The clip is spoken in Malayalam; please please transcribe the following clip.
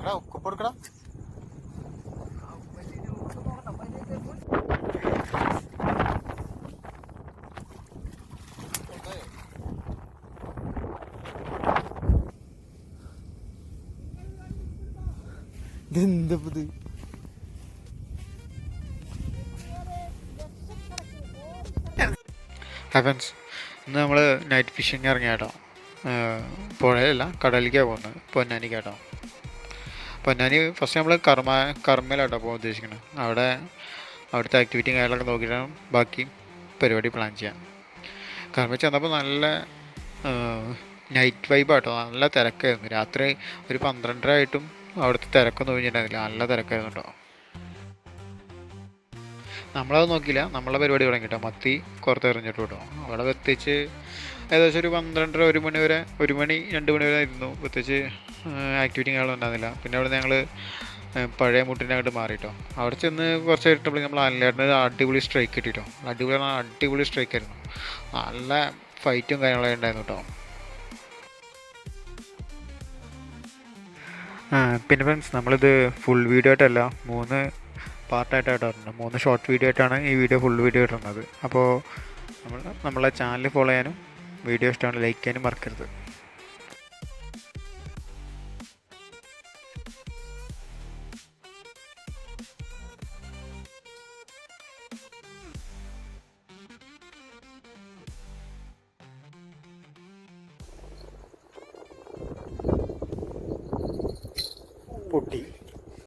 എടാ ഉപ്പ് കൊടുക്കടാ. ഇതെന്താ ഇത്? ഹെവൻസ്, ഇന്ന് നമ്മൾ നൈറ്റ് ഫിഷിങ് ഇറങ്ങിയ കേട്ടോ. പുഴയല്ല, കടലിലേക്കാണ് പോകുന്നത്. പൊന്നാനിക്ക് കേട്ടോ. പൊന്നാനി ഫസ്റ്റ് നമ്മൾ കർമ്മയിലാട്ടോ പോകാൻ ഉദ്ദേശിക്കുന്നത്. അവിടുത്തെ ആക്ടിവിറ്റിയും കാര്യങ്ങളൊക്കെ നോക്കിയിട്ടാണ് ബാക്കി പരിപാടി പ്ലാൻ ചെയ്യാം. കർമ്മയിൽ ചെന്നപ്പോൾ നല്ല നൈറ്റ് വൈബാട്ടോ. നല്ല തിരക്കായിരുന്നു. രാത്രി ഒരു 12:30 ആയിട്ടും അവിടുത്തെ തിരക്കൊന്നും ഒഴിഞ്ഞിട്ടുണ്ടായിരുന്നില്ല. നല്ല തിരക്കായിരുന്നു കേട്ടോ. നമ്മളത് നോക്കിയില്ല, നമ്മളെ പരിപാടി തുടങ്ങി കേട്ടോ. മത്തി പുറത്ത് എറിഞ്ഞിട്ട് കേട്ടോ. അവിടെ എത്തിച്ച് ഏകദേശം ഒരു 12:30 1 മണി വരെ, 1 മണി 2 മണി വരെ ഇരുന്നു. പ്രത്യേകിച്ച് ആക്ടിവിറ്റി കാര്യങ്ങളും ഉണ്ടായിരുന്നില്ല. പിന്നെ അവിടെ ഞങ്ങൾ പഴയ മുട്ടിൻ്റെ അങ്ങോട്ട് മാറിയിട്ടോ. അവിടെ ചെന്ന് കുറച്ച് ഇട്ടപ്പോൾ നമ്മൾ അല്ലേട്ടന് അടിപൊളി സ്ട്രൈക്ക് കിട്ടിയിട്ടോ. അടിപൊളി സ്ട്രൈക്കായിരുന്നു. നല്ല ഫൈറ്റും കാര്യങ്ങളൊക്കെ ഉണ്ടായിരുന്നു കേട്ടോ. പിന്നെ ഫ്രണ്ട്സ്, നമ്മളിത് ഫുൾ വീഡിയോ ആയിട്ടല്ല, 3 പാർട്ടായിട്ടാണ് ഇടുന്നത്. 3 ഷോർട്ട് വീഡിയോ ആയിട്ടാണ് ഈ വീഡിയോ ഫുൾ വീഡിയോ ഇടുന്നത്. അപ്പോൾ നമ്മളെ ചാനൽ ഫോളോ ചെയ്യാനും വീഡിയോ ഇഷ്ടമാണ് ലൈക്ക് ചെയ്യാനും മറക്കരുത്. പൊട്ടി.